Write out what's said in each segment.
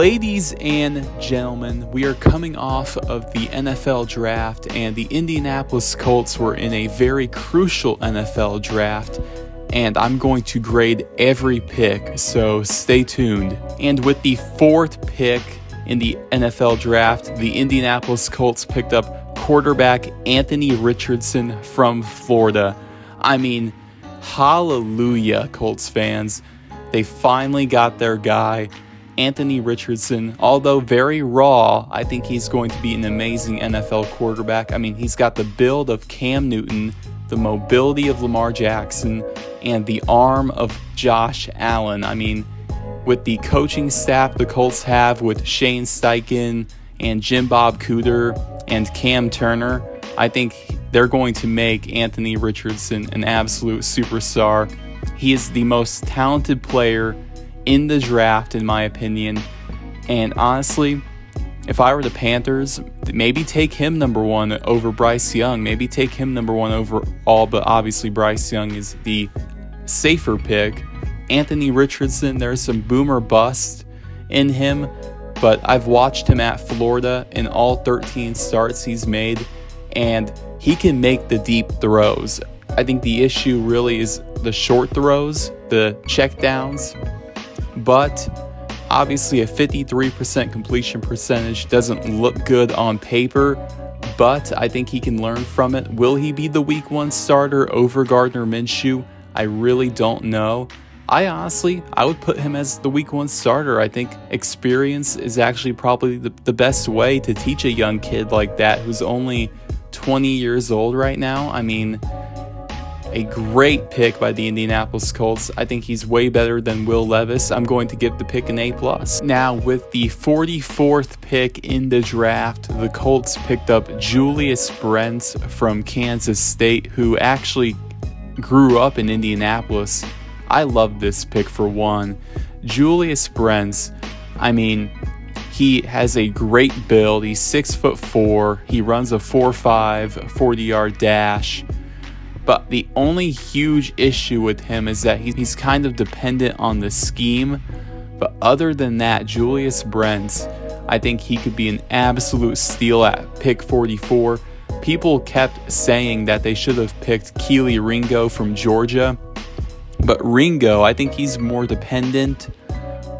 Ladies and gentlemen, we are coming off of the NFL draft, and the Indianapolis Colts were in a very crucial NFL draft, and I'm going to grade every pick, so stay tuned. And with the fourth pick in the NFL draft, the Indianapolis Colts picked up quarterback Anthony Richardson from Florida. I mean, hallelujah, Colts fans. They finally got their guy. Anthony Richardson, although very raw, I think he's going to be an amazing NFL quarterback. I mean, he's got the build of Cam Newton, the mobility of Lamar Jackson, and the arm of Josh Allen. I mean, with the coaching staff the Colts have with Shane Steichen and Jim Bob Cooter and Cam Turner, I think they're going to make Anthony Richardson an absolute superstar. He is the most talented player in the draft, in my opinion, and honestly, if I were the Panthers, maybe take him number one over Bryce Young, maybe take him number one overall, but obviously Bryce Young is the safer pick. Anthony Richardson, there's some boomer bust in him, but I've watched him at Florida in all 13 starts he's made, and he can make the deep throws. I think the issue really is the short throws, the checkdowns. But obviously a 53% completion percentage doesn't look good on paper, but I think he can learn from it. Will he be the week one starter over Gardner Minshew? I really don't know. I would put him as the week one starter. I think experience is actually probably the best way to teach a young kid like that who's only 20 years old right now. I mean, a great pick by the Indianapolis Colts. I think he's way better than Will Levis. I'm going to give the pick an A+. Now, with the 44th pick in the draft, the Colts picked up Julius Brents from Kansas State, who actually grew up in Indianapolis. I love this pick for one. Julius Brents, I mean, he has a great build. He's 6'4". He runs a 4.5 40-yard dash. But the only huge issue with him is that he's kind of dependent on the scheme. But other than that, Julius Brents, I think he could be an absolute steal at pick 44. People kept saying that they should have picked Keely Ringo from Georgia. But Ringo, I think he's more dependent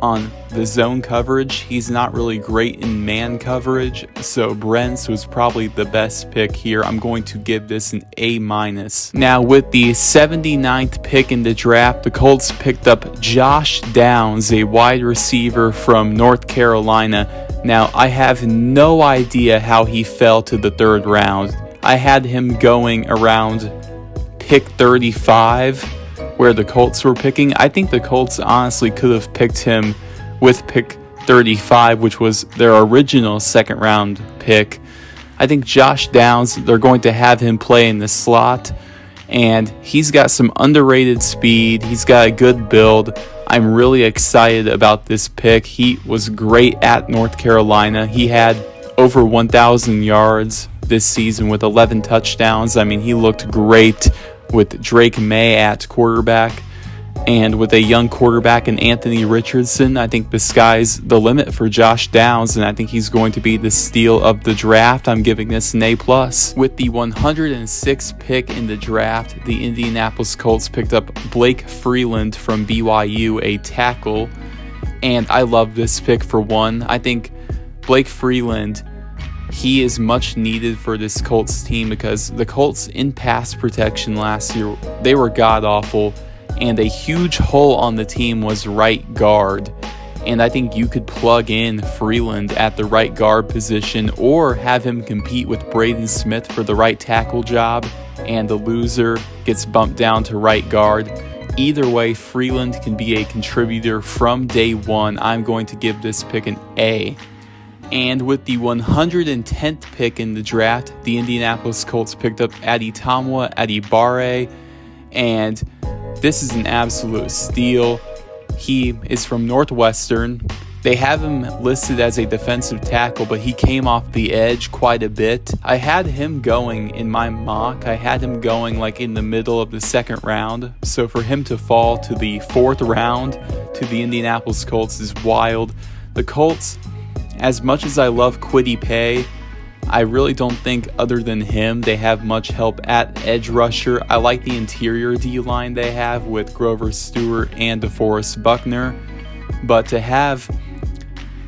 on the zone coverage. He's not really great in man coverage, so Brents was probably the best pick here. I'm going to give this an A-. Now, with the 79th pick in the draft, the Colts picked up Josh Downs, a wide receiver from North Carolina. Now, I have no idea how he fell to the third round. I had him going around pick 35, where the Colts were picking. I think the Colts honestly could have picked him with pick 35, which was their original second round pick. I think Josh Downs, they're going to have him play in the slot, and he's got some underrated speed. He's got a good build. I'm really excited about this pick. He was great at North Carolina. He had over 1,000 yards this season with 11 touchdowns. I mean, he looked great with Drake May at quarterback, and with a young quarterback in Anthony Richardson, I think the sky's the limit for Josh Downs, and I think he's going to be the steal of the draft. I'm giving this an A+. With the 106th pick in the draft, the Indianapolis Colts picked up Blake Freeland from BYU, a tackle, and I love this pick for one. I think Blake Freeland, he is much needed for this Colts team because the Colts in pass protection last year, they were god-awful, and a huge hole on the team was right guard. And I think you could plug in Freeland at the right guard position or have him compete with Braden Smith for the right tackle job, and the loser gets bumped down to right guard. Either way, Freeland can be a contributor from day one. I'm going to give this pick an A. And with the 110th pick in the draft, the Indianapolis Colts picked up Aditama Adebayo, and this is an absolute steal. He is from Northwestern. They have him listed as a defensive tackle, but he came off the edge quite a bit. I had him going in my mock. I had him going like in the middle of the second round. So for him to fall to the fourth round to the Indianapolis Colts is wild. The Colts, as much as I love Kwity Paye, I really don't think other than him they have much help at edge rusher. I like the interior D-line they have with Grover Stewart and DeForest Buckner, but to have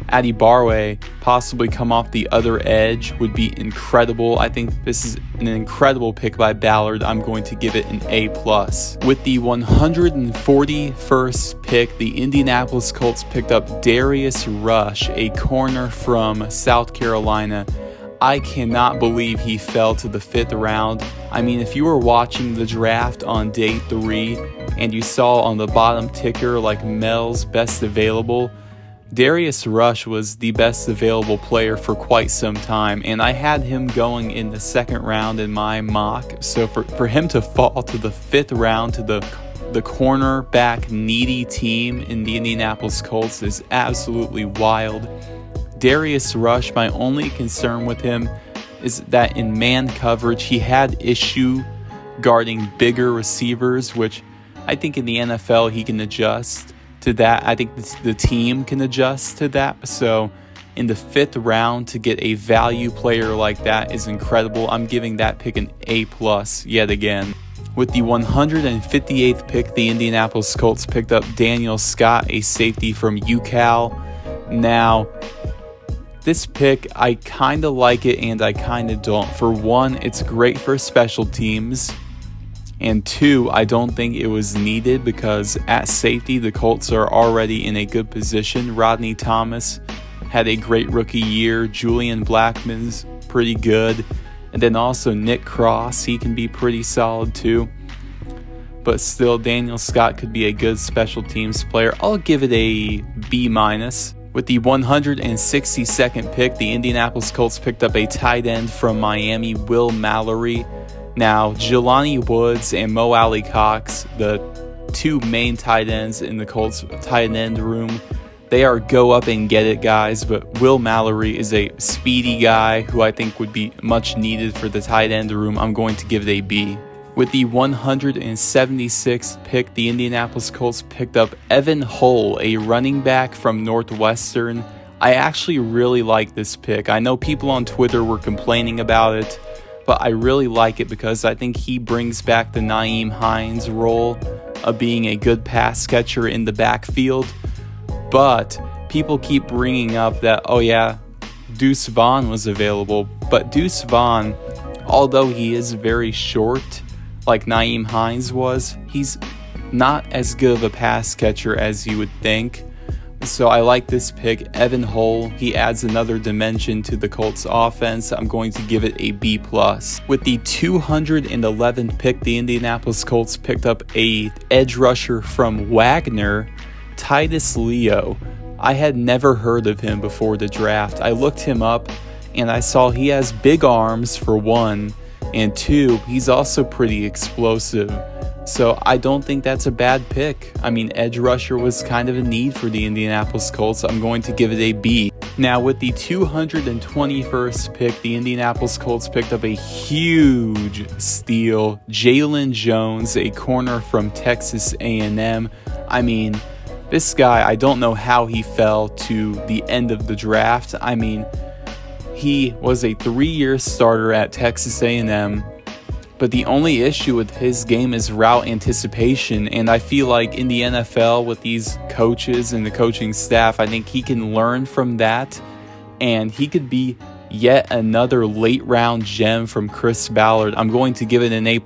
Adebayo possibly come off the other edge would be incredible. I think this is an incredible pick by Ballard. I'm going to give it an A+. With the 141st pick, the Indianapolis Colts picked up Darius Rush, a corner from South Carolina. I cannot believe he fell to the 5th round. I mean, if you were watching the draft on day 3 and you saw on the bottom ticker like Mel's best available, Darius Rush was the best available player for quite some time, and I had him going in the 2nd round in my mock. So for him to fall to the 5th round to the cornerback needy team in the Indianapolis Colts is absolutely wild. Darius Rush, my only concern with him is that in man coverage he had issue guarding bigger receivers, which I think in the NFL he can adjust to that. I think the team can adjust to that. So in the 5th round to get a value player like that is incredible. I'm giving that pick an A+ yet again. With the 158th pick, the Indianapolis Colts picked up Daniel Scott, a safety from UCal. Now, this pick, I kind of like it and I kind of don't. For one, it's great for special teams. And 2, I don't think it was needed because at safety, the Colts are already in a good position. Rodney Thomas had a great rookie year. Julian Blackmon's pretty good. And then also Nick Cross, he can be pretty solid too. But still, Daniel Scott could be a good special teams player. I'll give it a B-. With the 162nd pick, the Indianapolis Colts picked up a tight end from Miami, Will Mallory. Now, Jelani Woods and Mo Alley-Cox, the 2 main tight ends in the Colts tight end room, they are go up and get it guys, but Will Mallory is a speedy guy who I think would be much needed for the tight end room. I'm going to give it a B. With the 176th pick, the Indianapolis Colts picked up Evan Hull, a running back from Northwestern. I actually really like this pick. I know people on Twitter were complaining about it, but I really like it because I think he brings back the Nyheim Hines role of being a good pass catcher in the backfield. But people keep bringing up that, oh yeah, Deuce Vaughn was available. But Deuce Vaughn, although he is very short, like Nyheim Hines was, he's not as good of a pass catcher as you would think. So I like this pick. Evan Hull, he adds another dimension to the Colts offense. I'm going to give it a B+. With the 211th pick, the Indianapolis Colts picked up a edge rusher from Wagner, Titus Leo. I had never heard of him before the draft. I looked him up and I saw he has big arms for 1, and 2, he's also pretty explosive. So I don't think that's a bad pick. I mean, edge rusher was kind of a need for the Indianapolis Colts. I'm going to give it a B. Now, with the 221st pick, the Indianapolis Colts picked up a huge steal. Jalen Jones, a corner from Texas A&M. I mean, this guy, I don't know how he fell to the end of the draft. I mean, he was a 3-year starter at Texas A&M. But the only issue with his game is route anticipation, and I feel like in the NFL with these coaches and the coaching staff, I think he can learn from that, and he could be yet another late round gem from Chris Ballard. I'm going to give it an A+.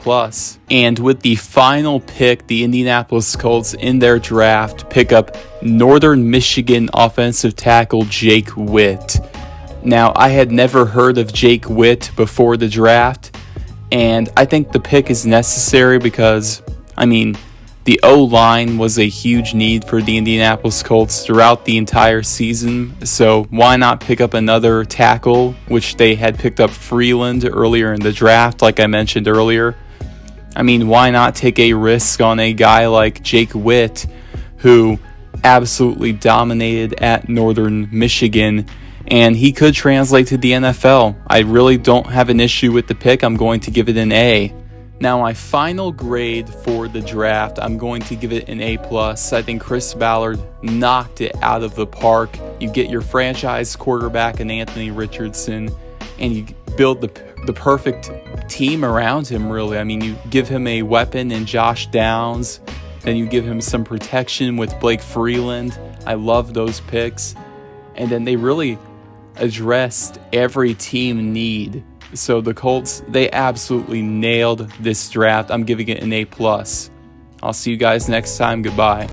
And with the final pick, the Indianapolis Colts in their draft pick up Northern Michigan offensive tackle Jake Witt. Now, I had never heard of Jake Witt before the draft, and I think the pick is necessary because, I mean, the O-line was a huge need for the Indianapolis Colts throughout the entire season, so why not pick up another tackle, which they had picked up Freeland earlier in the draft, like I mentioned earlier. I mean, why not take a risk on a guy like Jake Witt, who absolutely dominated at Northern Michigan, and he could translate to the NFL. I really don't have an issue with the pick. I'm going to give it an A. Now, my final grade for the draft, I'm going to give it an A+. I think Chris Ballard knocked it out of the park. You get your franchise quarterback in Anthony Richardson, and you build the perfect team around him, really. I mean, you give him a weapon in Josh Downs, then you give him some protection with Blake Freeland. I love those picks. And then they really addressed every team need. So the Colts, they absolutely nailed this draft. I'm giving it an A+. I'll see you guys next time. Goodbye.